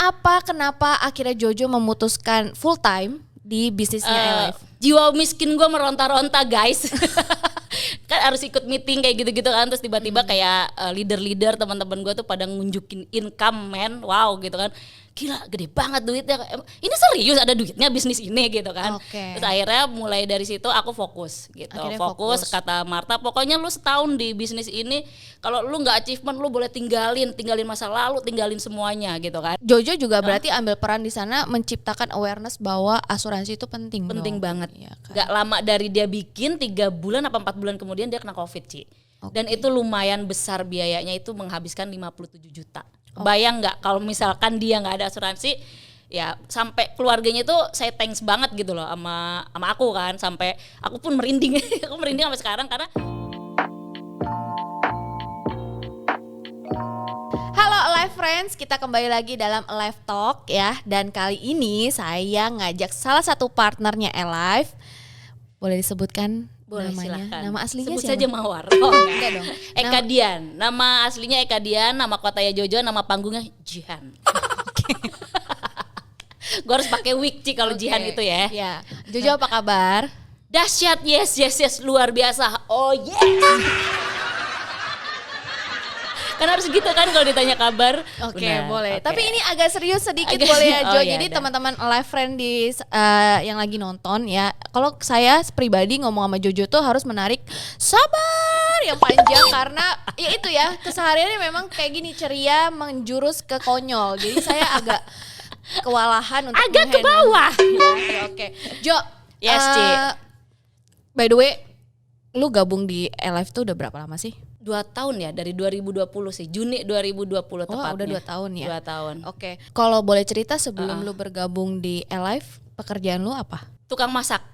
apa kenapa akhirnya Jojo memutuskan full time di bisnisnya Alive? Jiwa miskin gue meronta-ronta guys. Kan harus ikut meeting kayak gitu-gitu kan, terus tiba-tiba kayak leader-leader teman-teman gue tuh pada ngunjukin income men, wow gitu kan, gila gede banget duitnya, ini serius ada duitnya bisnis ini gitu kan. Terus akhirnya mulai dari situ aku fokus gitu. Fokus kata Marta, pokoknya lu setahun di bisnis ini, kalau lu nggak achievement lu boleh tinggalin masa lalu, tinggalin semuanya gitu kan. Jojo juga berarti ambil peran di sana menciptakan awareness bahwa asuransi itu penting banget. Ya, kan? Gak lama dari dia bikin 3 bulan apa 4 bulan kemudian dia kena COVID Ci. Dan itu lumayan besar biayanya, itu menghabiskan 57 juta. Bayang gak kalau misalkan dia gak ada asuransi, ya sampai keluarganya itu saya thanks banget gitu loh sama aku kan, sampai aku pun merinding. Aku merinding sampai sekarang karena Halo Alive Friends, kita kembali lagi dalam Alive Talk ya. Dan kali ini saya ngajak salah satu partnernya Alive. Boleh disebutkan? Boleh, namanya? silakan. Nama aslinya sebut siapa? saja Mawar. Oh enggak dong. Eka Dian. Nama aslinya Eka Dian, nama kotanya Jojo, nama panggungnya Jihan. Gue harus pakai wig Ci kalau Jihan itu ya. Ya. Jojo apa kabar? Dahsyat, yes, luar biasa. Oh yes. Kan harus gitu kan kalau ditanya kabar. Oke, boleh. Tapi ini agak serius sedikit boleh ya Jo. Jadi teman-teman Alive Friend yang lagi nonton ya, kalau saya pribadi ngomong sama Jojo tuh harus menarik sabar yang panjang karena ya itu ya, kesehariannya memang kayak gini, ceria menjurus ke konyol. Jadi saya agak kewalahan untuk agak ke bawah. Oke. Jo. Yes, Ci. By the way, lu gabung di Alive tuh udah berapa lama sih? 2 tahun ya, dari 2020 sih, Juni 2020 tepatnya. Oh, udah 2 tahun ya? 2 tahun. Oke. Kalau boleh cerita sebelum lu bergabung di Alive, pekerjaan lu apa? Tukang masak.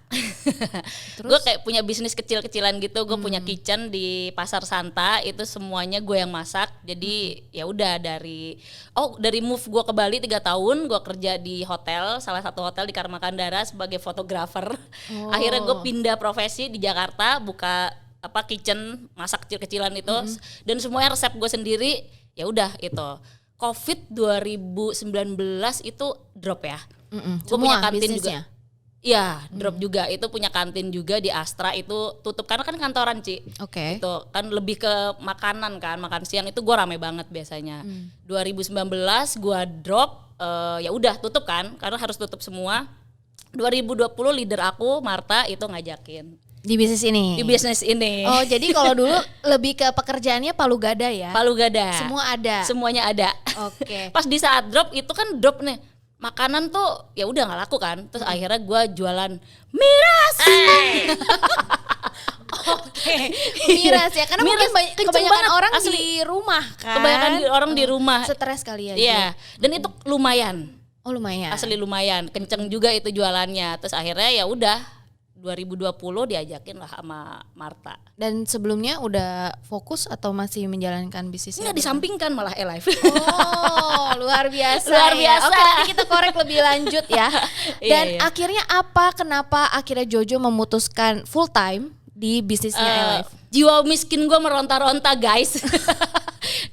Gue kayak punya bisnis kecil-kecilan gitu, gue punya kitchen di Pasar Santa, itu semuanya gue yang masak. Jadi ya udah dari move gue ke Bali 3 tahun, gue kerja di hotel, salah satu hotel di Karma Kandara sebagai fotografer. Akhirnya gue pindah profesi di Jakarta, buka kitchen, masak kecil-kecilan itu, dan semuanya resep gue sendiri. Ya udah itu. Covid 2019 itu drop ya. Gue punya kantin bisnisnya juga. Iya, drop juga. Itu punya kantin juga di Astra, itu tutup karena kan kantoran Ci. Oke. Itu kan lebih ke makanan kan, makan siang itu gue rame banget biasanya. 2019 gue drop, ya udah tutup kan, karena harus tutup semua. 2020 leader aku Marta itu ngajakin. Di bisnis ini? Di bisnis ini. Oh, jadi kalau dulu lebih ke pekerjaannya palu gada ya? Palu gada. Semua ada? Semuanya ada. Oke. Pas di saat drop itu kan drop nih, makanan tuh ya udah nggak laku kan. Terus akhirnya gue jualan miras. Oke. Miras ya, karena miras, mungkin kebanyakan orang asli. Di rumah kan? Kebanyakan orang di rumah. Stres kali ya? Iya, dan itu lumayan. Oh lumayan? Asli lumayan, kenceng juga itu jualannya. Terus akhirnya ya udah 2020 diajakin lah sama Marta. Dan sebelumnya udah fokus atau masih menjalankan bisnisnya? Nggak, disampingkan malah Alive. Oh luar biasa. Luar biasa. Oke, nanti kita korek lebih lanjut ya. Dan akhirnya kenapa akhirnya Jojo memutuskan full time di bisnisnya Alive? Jiwa miskin gue meronta-ronta guys.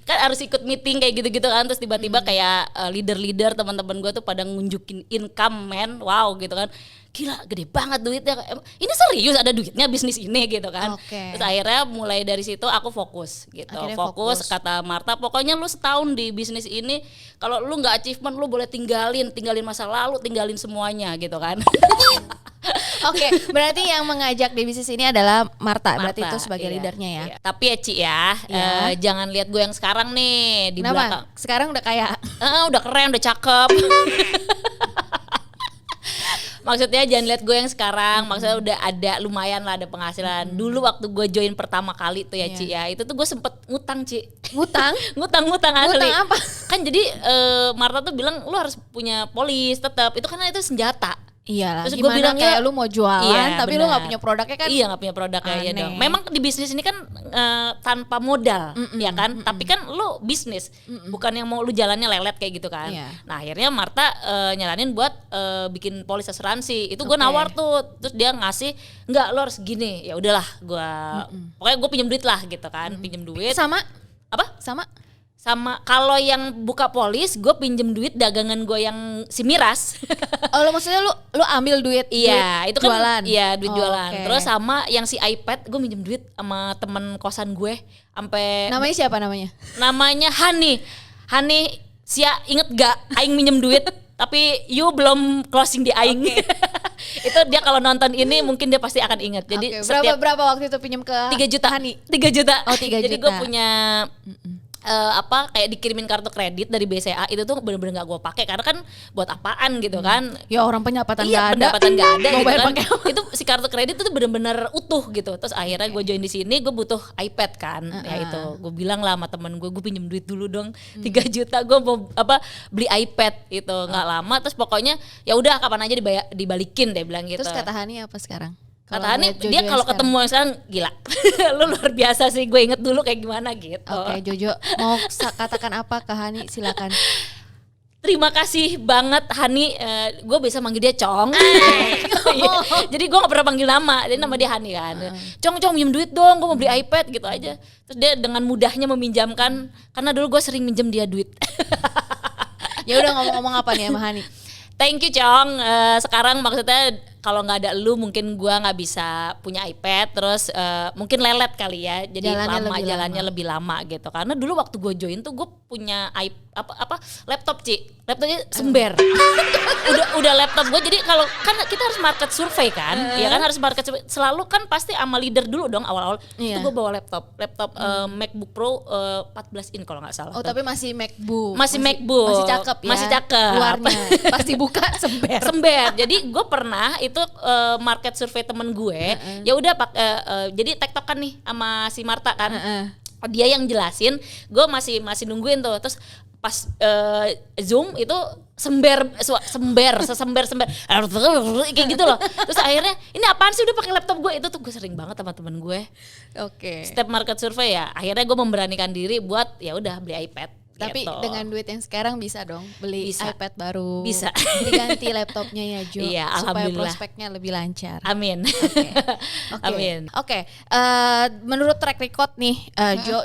Kan harus ikut meeting kayak gitu-gitu kan, terus tiba-tiba kayak leader-leader teman-teman gue tuh pada ngunjukin income men, wow gitu kan, gila gede banget duitnya, ini serius ada duitnya bisnis ini gitu kan. Terus akhirnya mulai dari situ aku fokus gitu. Fokus kata Marta, pokoknya lu setahun di bisnis ini, kalau lu nggak achievement lu boleh tinggalin masa lalu, tinggalin semuanya gitu kan. Oke, berarti yang mengajak di bisnis ini adalah Marta berarti itu sebagai leadernya ya. Iya. Tapi ya Ci ya, jangan lihat gue yang sekarang nih di belakang. Sekarang udah kayak udah keren, udah cakep. Maksudnya jangan lihat gue yang sekarang, maksudnya udah ada lumayan lah, ada penghasilan. Dulu waktu gue join pertama kali tuh ya Ci ya, itu tuh gue sempet ngutang Ci. Ngutang asli. Ngutang apa? Kan jadi Marta tuh bilang lu harus punya polis tetap, itu karena itu senjata. Iya lah. Terus gue bilang kayak lu mau jualan tapi bener. lu nggak punya produknya kan? Iya nggak punya produknya ya dong. Memang di bisnis ini kan tanpa modal, ya kan. Tapi kan lu bisnis, bukan yang mau lu jalannya lelet kayak gitu kan. Nah akhirnya Marta nyaranin buat bikin polis asuransi. Itu gue nawar tuh, terus dia ngasih, nggak lo harus gini. Ya udahlah, gue pokoknya gue pinjam duit lah gitu kan, pinjam duit. Sama? Apa? Sama kalau yang buka polis, gue pinjem duit dagangan gue yang si miras. Oh, lo maksudnya lu ambil duit? Iya, itu kan jualan. Iya, duit jualan. Okay. Terus sama yang si iPad, gue minjem duit sama temen kosan gue sampai. Namanya siapa namanya? Namanya Hani. Hani, sia inget gak aing minjem duit tapi you belum closing di aing. Okay. Itu dia kalau nonton ini mungkin dia pasti akan ingat. Jadi berapa waktu itu pinjem ke 3 juta. Hani? 3 juta. Oh, 3 juta. Jadi gue punya kayak dikirimin kartu kredit dari BCA itu tuh bener-bener gak gue pakai karena kan buat apaan gitu kan. Ya orang pendapatan iya, gak ada. pendapatan gak ada gitu kan. Itu si kartu kredit itu bener-bener utuh gitu. Terus akhirnya gue join di sini, gue butuh iPad kan. Ya itu, gue bilang lah sama temen gue pinjem duit dulu dong 3 juta gue mau beli iPad itu. Nggak lama terus pokoknya ya udah kapan aja dibalikin deh bilang gitu. Terus kata Hani apa sekarang? Kata Hani dia kalau ketemu yang sekarang gila. Lu luar biasa sih, gue inget dulu kayak gimana gitu. Oke, Jojo mau katakan apa ke Hani, silakan. Terima kasih banget Hani, gue bisa manggil dia Cong. Jadi gue gak pernah panggil nama, jadi nama dia Hani kan. Cong minjem duit dong, gue mau beli iPad gitu aja. Terus dia dengan mudahnya meminjamkan, karena dulu gue sering minjem dia duit. Ya udah, ngomong-ngomong apa nih sama Hani? Thank you Cong, sekarang maksudnya kalau nggak ada lu mungkin gua nggak bisa punya iPad, terus mungkin lelet kali ya, jadi jalannya lebih lama gitu. Karena dulu waktu gue join tuh gue punya laptop laptopnya sember. udah laptop gue, jadi kalau kan kita harus market survey kan, ya kan harus market survey. Selalu kan pasti sama leader dulu dong awal-awal. Itu gue bawa laptop MacBook Pro 14 in kalau nggak salah. Oh tapi masih MacBook. Masih MacBook. Masih cakep ya. Masih cakep. Luarnya pasti buka sember. Jadi gue pernah itu market survey temen gue. Ya udah jadi tektokan nih sama si Marta kan. Dia yang jelasin, gue masih nungguin tuh. Terus pas Zoom itu sesember kayak gitu loh. Terus akhirnya ini apaan sih, udah pakai laptop gue. Itu tuh gue sering banget sama temen gue. Oke. Setiap market survey ya akhirnya gue memberanikan diri buat ya udah beli iPad. Tapi gitu. dengan duit yang sekarang bisa dong beli iPad baru. Bisa. Diganti laptopnya ya Jo. Iya, supaya alhamdulillah. prospeknya lebih lancar. Amin. Amin. Oke. Menurut track record nih,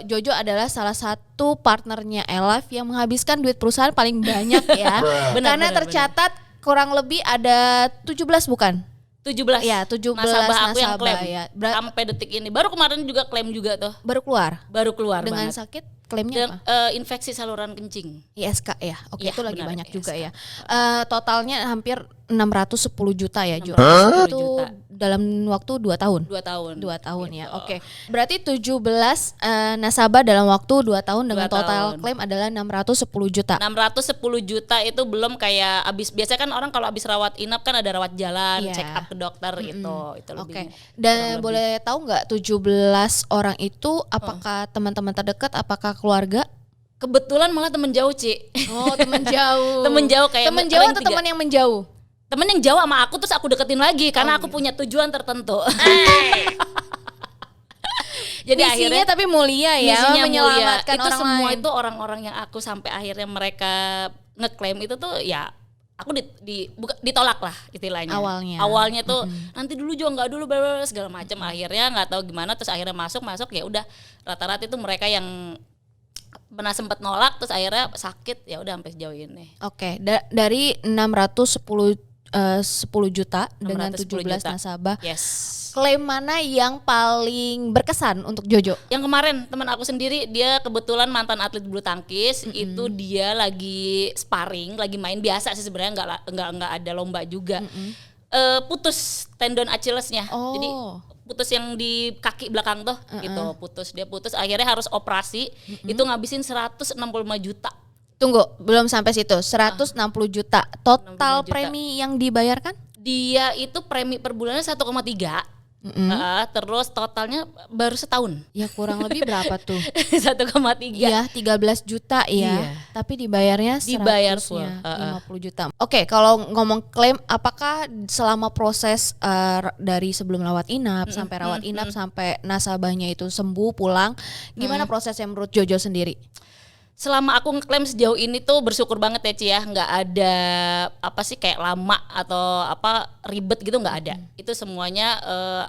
Jojo adalah salah satu partnernya Elif yang menghabiskan duit perusahaan paling banyak ya. Karena tercatat kurang lebih ada 17 bukan? 17. Ya, 17 nasabah aku yang klaim. Ya. Sampai detik ini. Baru kemarin juga klaim juga tuh. Baru keluar banget. Dengan sakit klaimnya apa? Infeksi saluran kencing. ISK ya. Oke, ya, itu lagi benar, banyak ISK. juga ya. Totalnya hampir 610 juta ya, Jo. 610 Itu juta. dalam waktu 2 tahun. 2 tahun. 2 tahun gitu. ya. Oke. Berarti 17 nasabah dalam waktu 2 tahun dengan 2 total tahun. klaim adalah 610 juta. 610 juta itu belum kayak biasanya kan orang kalau abis rawat inap kan ada rawat jalan, Iya. check up ke dokter itu Oke. lebih. Dan boleh tahu nggak 17 orang itu apakah teman-teman terdekat, apakah keluarga? Kebetulan malah temen jauh, Ci. Oh, teman jauh. Temen jauh kayak teman jauh atau 3. teman yang menjauh? Temen yang jauh sama aku terus aku deketin lagi karena aku punya tujuan tertentu. Jadi misinya akhirnya tapi mulia ya, misinya menyelamatkan mulia. Itu orang semua lain. itu orang-orang yang aku sampai akhirnya mereka ngeklaim itu tuh ya aku ditolak lah istilahnya. Awalnya tuh nanti dulu juga nggak dulu segala macam. Akhirnya nggak tahu gimana terus akhirnya masuk ya udah rata-rata itu mereka yang pernah sempat nolak terus akhirnya sakit ya udah sampai sejauh ini. Oke, dari 610 juta dengan 17 juta. nasabah. Yes. Klaim mana yang paling berkesan untuk Jojo? Yang kemarin teman aku sendiri dia kebetulan mantan atlet bulu tangkis, itu dia lagi sparring, lagi main biasa sih sebenarnya nggak ada lomba juga. Putus tendon Achillesnya. Oh. Jadi putus yang di kaki belakang tuh gitu, dia putus akhirnya harus operasi. Itu ngabisin 165 juta. Tunggu, belum sampai situ. 160 juta. Total 65 juta. premi yang dibayarkan? Dia itu premi per bulannya 1,3. Terus totalnya baru setahun. Ya kurang lebih berapa tuh? 1,3. Iya, 13 juta ya. Iya. Tapi dibayarnya Dibayar 100-nya, full. 50 juta. Oke, kalau ngomong klaim, apakah selama proses dari sebelum rawat inap sampai rawat inap sampai nasabahnya itu sembuh pulang, gimana prosesnya menurut Jojo sendiri? Selama aku ngeklaim sejauh ini tuh bersyukur banget ya Ci ya, nggak ada apa sih kayak lama atau apa ribet gitu, nggak ada. Itu semuanya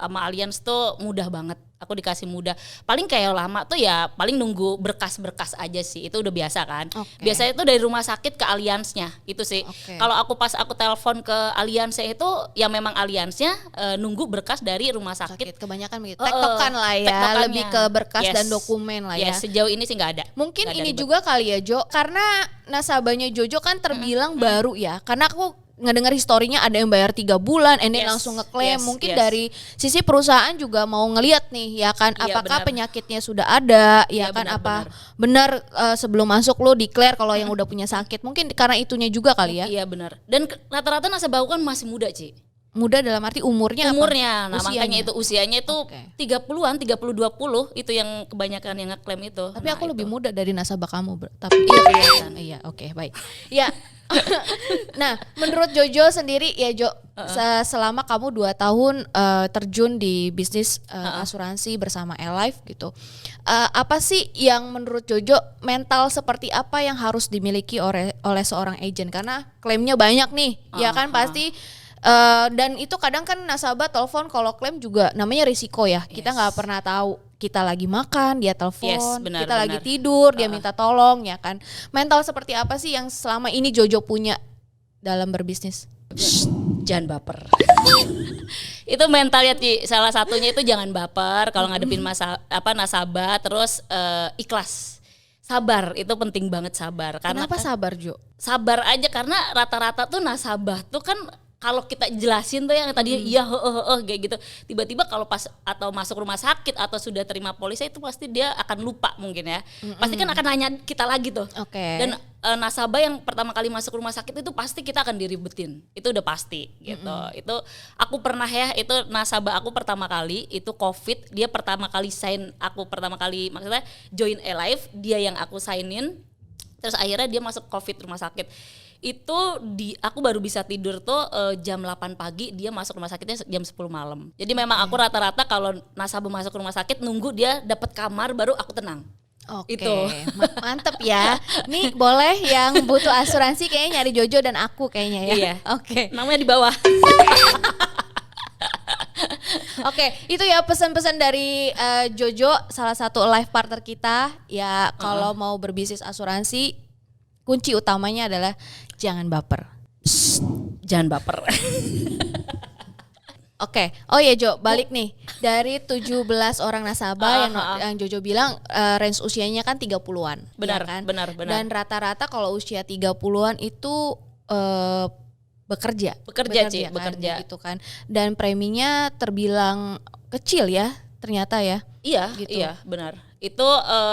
sama Allianz tuh mudah banget. aku dikasih mudah. Paling kayak lama tuh ya paling nunggu berkas-berkas aja sih, itu udah biasa kan. Biasanya itu dari rumah sakit ke aliansnya itu sih. Kalau aku pas aku telepon ke aliansnya itu ya memang aliansnya nunggu berkas dari rumah sakit. Kebanyakan begitu. Tektokan lah ya, lebih ke berkas dan dokumen lah ya. Sejauh ini sih nggak ada. Mungkin ini juga kali ya Jo, karena nasabahnya Jojo kan terbilang baru ya. Karena aku ngedengar historinya ada yang bayar 3 bulan, ini langsung ngeklaim. Mungkin dari sisi perusahaan juga mau ngelihat nih ya kan, apakah penyakitnya sudah ada, ya kan, apa benar sebelum masuk lo declare kalau yang udah punya sakit. Mungkin karena itunya juga kali ya. Iya benar. Dan rata-rata nasabah kan masih muda, Ci. Muda dalam arti umurnya nah makanya itu usianya itu 30-an, 30-20 itu yang kebanyakan yang ngeklaim itu. Tapi aku lebih muda dari nasabah kamu, tapi iya kelihatan. Iya, oke, baik. Ya. Nah, menurut Jojo sendiri ya Jo, selama kamu 2 tahun terjun di bisnis asuransi bersama Alive gitu, apa sih yang menurut Jojo mental seperti apa yang harus dimiliki oleh seorang agent? Karena klaimnya banyak nih, ya kan pasti. Dan itu kadang kan nasabah telepon kalau klaim juga namanya risiko ya. Kita nggak pernah tahu, kita lagi makan dia telepon, kita lagi tidur dia minta tolong, ya kan. Mental seperti apa sih yang selama ini Jojo punya dalam berbisnis? Jangan baper. Itu mentalnya Ci, salah satunya itu jangan baper kalau ngadepin nasabah, terus ikhlas. Sabar, itu penting banget sabar. Kenapa sabar Jo? Sabar aja karena rata-rata tuh nasabah tuh kan kalau kita jelasin tuh yang tadi iya kayak gitu, tiba-tiba kalau pas atau masuk rumah sakit atau sudah terima polisi itu pasti dia akan lupa mungkin ya. Pasti kan akan nanya kita lagi tuh. Dan nasabah yang pertama kali masuk rumah sakit itu pasti kita akan diribetin. Itu udah pasti gitu. Itu aku pernah ya, itu nasabah aku pertama kali itu COVID, dia pertama kali maksudnya join Alive, dia yang aku sign-in. Terus akhirnya dia masuk COVID rumah sakit. Itu aku baru bisa tidur tuh jam 8 pagi, dia masuk rumah sakitnya jam 10 malam. Jadi memang aku rata-rata kalau nasabah masuk rumah sakit nunggu dia dapat kamar baru aku tenang. Itu mantep ya. Nih boleh yang butuh asuransi kayaknya nyari Jojo dan aku kayaknya ya. Iya. Namanya di bawah. Itu ya pesan-pesan dari Jojo, salah satu life partner kita ya. Kalau mau berbisnis asuransi, kunci utamanya adalah jangan baper. Jangan baper. Oh ya Jo, balik nih. Dari 17 orang nasabah yang Jojo bilang range usianya kan 30-an. Benar, ya kan? benar. Dan rata-rata kalau usia 30-an itu bekerja kan, gitu kan. Dan preminya terbilang kecil ya ternyata ya. Iya, gitu. Iya, benar. Itu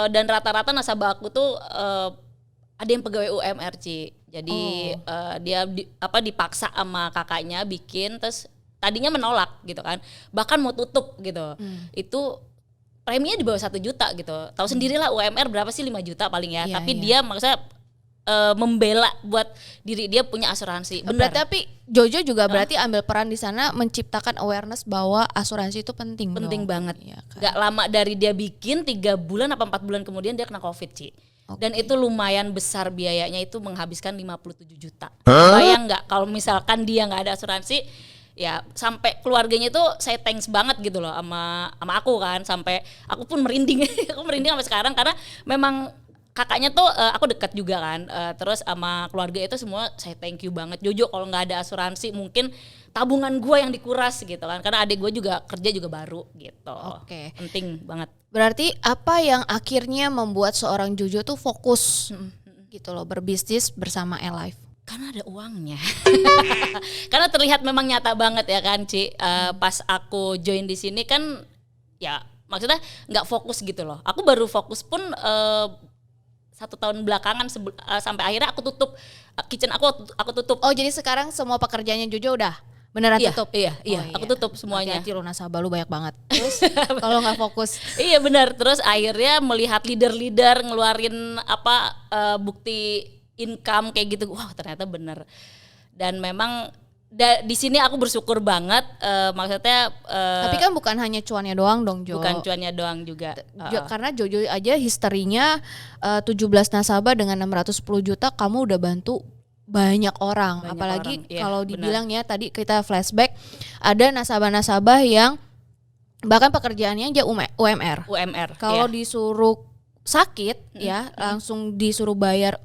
dan rata-rata nasabah aku tuh ada yang pegawai UMR Ci. Jadi dia dipaksa sama kakaknya bikin, terus tadinya menolak gitu kan. Bahkan mau tutup gitu. Itu preminya di bawah 1 juta gitu. Tahu sendirilah UMR berapa sih, 5 juta paling ya. Tapi dia maksudnya membela buat diri dia punya asuransi. Benar. Tapi Jojo juga berarti ambil peran di sana menciptakan awareness bahwa asuransi itu penting. Penting banget. Ya, kan? Gak lama dari dia bikin 3 bulan apa 4 bulan kemudian dia kena COVID Ci. Dan itu lumayan besar biayanya, itu menghabiskan 57 juta. Bayang nggak kalau misalkan dia nggak ada asuransi, ya sampai keluarganya tuh saya thanks banget gitu loh sama aku kan, sampai aku pun merinding. Aku merinding sampai sekarang karena memang kakaknya tuh aku dekat juga kan, terus sama keluarga itu semua saya thank you banget. Jojo kalau nggak ada asuransi mungkin tabungan gue yang dikuras gitu kan, karena adik gue juga kerja juga baru gitu. Penting banget. Berarti apa yang akhirnya membuat seorang Jojo tuh fokus gitu loh berbisnis bersama Alive? Karena ada uangnya. Karena terlihat memang nyata banget ya kan Ci. Pas aku join di sini kan ya maksudnya nggak fokus gitu loh. Aku baru fokus pun 1 tahun belakangan sampai akhirnya aku tutup kitchen aku tutup. Jadi sekarang semua pekerjaannya Jojo udah beneran tutup? Iya, aku tutup semuanya. Hati-hati lo nasabah lu banyak banget. Terus kalau nggak fokus? Iya benar. Terus akhirnya melihat leader-leader ngeluarin bukti income kayak gitu, wah ternyata bener. Dan memang di sini aku bersyukur banget, maksudnya. Tapi kan bukan hanya cuannya doang dong Jo. Bukan cuannya doang juga. Karena Jojo aja historinya 17 nasabah dengan 610 juta, kamu udah bantu banyak orang. Apalagi kalau dibilang ya tadi kita flashback, ada nasabah-nasabah yang Bahkan pekerjaannya aja UMR. Kalau ya. disuruh sakit ya langsung disuruh bayar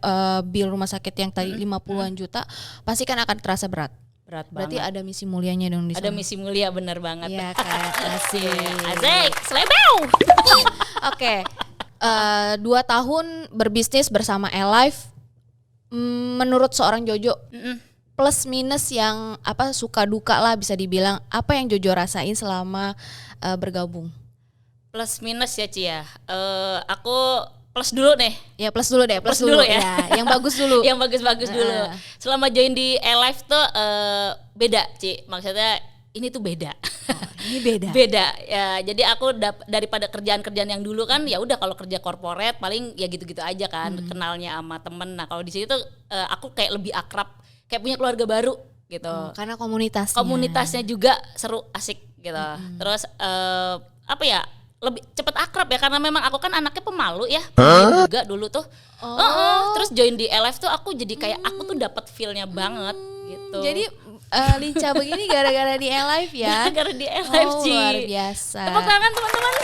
bill rumah sakit yang tadi 50-an juta, pasti kan akan terasa berat. Berarti banget. ada misi mulianya dong di sana. Ada misi mulia, bener banget. Iya kan, Asik, selebeu. Oke, 2 tahun berbisnis bersama Alive, menurut seorang Jojo, plus minus yang suka duka lah bisa dibilang, apa yang Jojo rasain selama bergabung? Plus minus ya Ci ya. Aku plus dulu nih. Ya plus dulu deh, plus dulu ya. Yang bagus dulu. Yang bagus-bagus dulu. Selama join di Alive tuh beda Ci. Maksudnya ini tuh beda. Ini beda. Beda ya. Jadi aku daripada kerjaan-kerjaan yang dulu kan ya udah kalau kerja corporate paling ya gitu-gitu aja kan, kenalnya sama temen. Nah kalau di sini tuh aku kayak lebih akrab, kayak punya keluarga baru gitu. Karena komunitasnya. Komunitasnya juga seru, asik gitu. Terus apa ya? Lebih cepet akrab ya karena memang aku kan anaknya pemalu ya juga dulu tuh. Terus join di Alive tuh aku jadi kayak aku tuh dapat feel-nya banget gitu. Jadi lincah begini gara-gara di Alive ya. Gara-gara di Alive Ci. Luar biasa. Tepuk tangan teman-teman.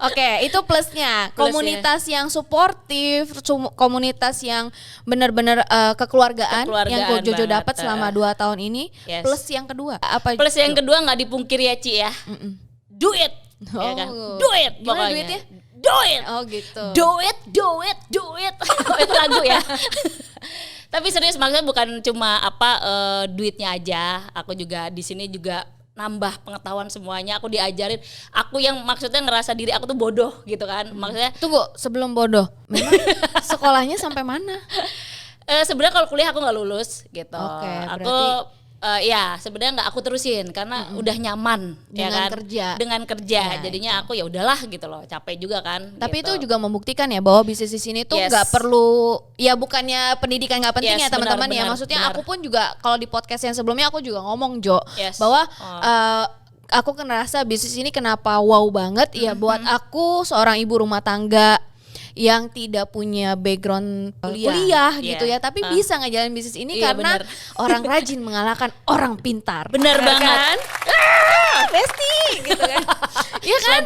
Oke, itu plusnya. Komunitas yang suportif, komunitas yang benar-benar kekeluargaan yang Jojo dapat selama 2 tahun ini. Yes. Plus yang kedua apa? Plus yang kedua nggak dipungkiri ya Ci ya. Do it. Ya kan? Do it Gimana pokoknya. duitnya? Do it. Oh gitu. Do it. Itu lagu ya. Tapi serius maksudnya bukan cuma duitnya aja. Aku juga di sini juga nambah pengetahuan semuanya, aku diajarin, aku yang maksudnya ngerasa diri aku tuh bodoh gitu kan, maksudnya. Tunggu, sebelum bodoh, memang sekolahnya sampai mana? Sebenarnya kalau kuliah aku nggak lulus gitu. Oke, aku berarti ya sebenarnya nggak aku terusin karena udah nyaman dengan ya kan? Dengan kerja, jadinya aku ya udahlah gitu loh, capek juga kan. Tapi gitu. itu juga membuktikan ya bahwa bisnis di sini tuh nggak perlu, ya bukannya pendidikan nggak penting ya teman-teman ya. Maksudnya aku pun juga kalau di podcast yang sebelumnya aku juga ngomong Jo bahwa aku ngerasa bisnis ini kenapa wow banget ya buat aku seorang ibu rumah tangga yang tidak punya background kuliah gitu ya, tapi bisa ngejalanin bisnis ini karena orang rajin mengalahkan orang pintar. Bener banget kan? Besti gitu kan. Iya kan?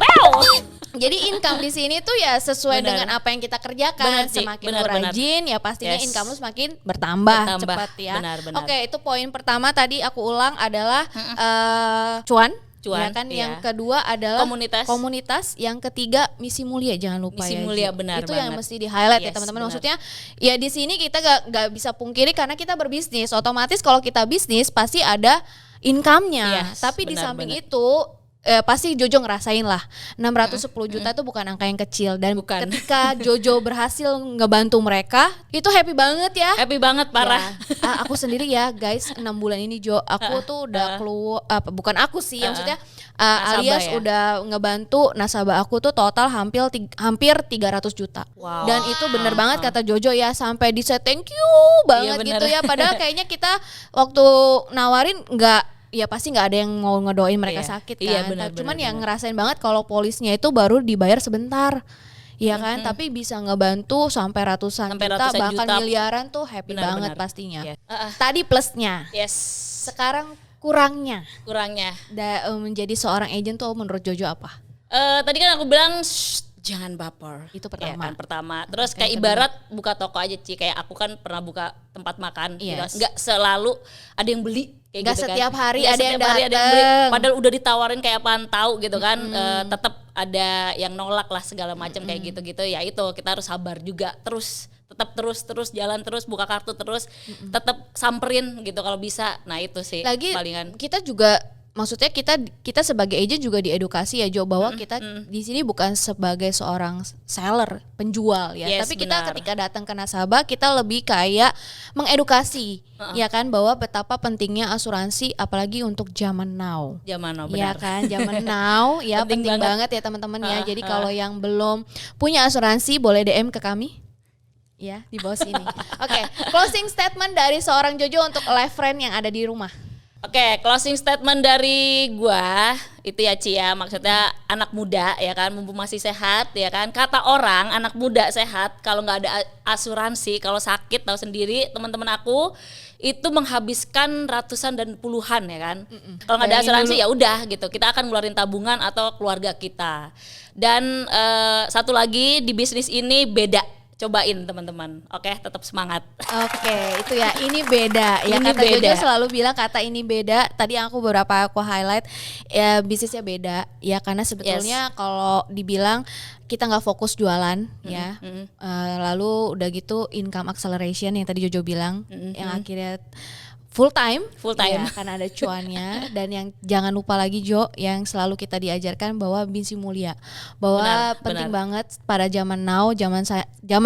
Jadi income di sini tuh ya sesuai dengan apa yang kita kerjakan. Semakin rajin ya pastinya income lu semakin bertambah cepat ya. Oke, itu poin pertama tadi aku ulang adalah cuan. Ya kan, yang kedua adalah komunitas, yang ketiga misi mulia, jangan lupa misi ya. mulia, benar itu banget. Yang mesti di highlight ya teman-teman. Maksudnya ya di sini kita gak bisa pungkiri karena kita berbisnis, otomatis kalau kita bisnis pasti ada income-nya. Tapi di samping itu pasti Jojo ngerasain lah 610 juta itu bukan angka yang kecil, dan ketika Jojo berhasil ngebantu mereka itu happy banget ya. Happy banget parah ya. Aku sendiri ya guys 6 bulan ini Jo, aku tuh udah keluar, bukan aku sih maksudnya alias udah ngebantu nasabah aku tuh total hampir 300 juta. Dan itu bener banget kata Jojo ya, sampai di say thank you banget gitu ya, padahal kayaknya kita waktu nawarin ya pasti nggak ada yang mau ngedoain mereka sakit kan. Cuman yang ngerasain banget kalau polisnya itu baru dibayar sebentar. Iya kan, tapi bisa ngebantu sampai ratusan juta, bahkan miliaran tuh happy banget pastinya. Tadi plusnya. Sekarang kurangnya. Menjadi seorang agent tuh menurut Jojo apa? Tadi kan aku bilang jangan baper. Itu pertama. Pertama. Terus kayak ibarat buka toko aja Ci, kayak aku kan pernah buka tempat makan gitu. Nggak selalu ada yang beli kayak nggak gitu kan. Setiap hari ada yang datang. Padahal udah ditawarin kayak apaan tahu gitu kan. Tetap ada yang nolak lah segala macam kayak gitu-gitu. Ya itu kita harus sabar juga. Tetap terus jalan terus, buka kartu terus, tetap samperin gitu kalau bisa. Nah itu sih palingan. Kita juga maksudnya kita sebagai agent juga diedukasi ya Jo, bahwa kita di sini bukan sebagai seorang seller, penjual ya, tapi kita ketika datang ke nasabah kita lebih kayak mengedukasi ya kan, bahwa betapa pentingnya asuransi apalagi untuk zaman now benar. Ya kan, zaman now ya penting banget ya teman-teman ya. Jadi kalau yang belum punya asuransi boleh DM ke kami ya di bawah sini. Oke, closing statement dari seorang Jojo untuk live friend yang ada di rumah. Oke, closing statement dari gua itu ya Ci ya, maksudnya anak muda ya kan, mumpung masih sehat ya kan. Kata orang anak muda sehat kalau nggak ada asuransi, kalau sakit tahu sendiri teman-teman aku itu menghabiskan ratusan dan puluhan ya kan. Kalau nggak ada asuransi ya udah gitu, kita akan ngeluarin tabungan atau keluarga kita. Dan satu lagi di bisnis ini beda. Cobain teman-teman, oke, tetap semangat. Oke, itu ya, ini beda. Ya Ini kata beda. Jojo selalu bilang kata ini beda. Tadi aku highlight, ya bisnisnya beda. Ya karena sebetulnya kalau dibilang kita nggak fokus jualan, ya. Lalu udah gitu income acceleration yang tadi Jojo bilang, yang akhirnya full time ya, karena ada cuannya. Dan yang jangan lupa lagi Jo, yang selalu kita diajarkan bahwa Binsi mulia, bahwa penting banget pada zaman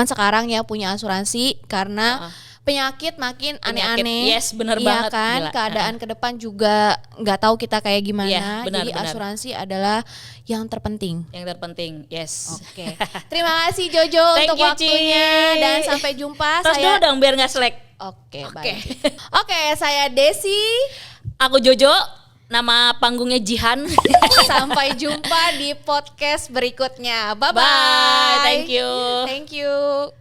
sekarang ya punya asuransi karena penyakit makin aneh-aneh. Yes, benar iya banget. Kan, Gila. keadaan ke depan juga nggak tahu kita kayak gimana. Iya, Jadi asuransi adalah yang terpenting. Yang terpenting, yes. Oke. Terima kasih Jojo Thank untuk you, waktunya Ci. dan sampai jumpa. Terus dulu dong biar nggak selek. Oke, baik. Oke, saya Desi. Aku Jojo, nama panggungnya Jihan. Sampai jumpa di podcast berikutnya. Bye-bye. Bye, thank you. Thank you.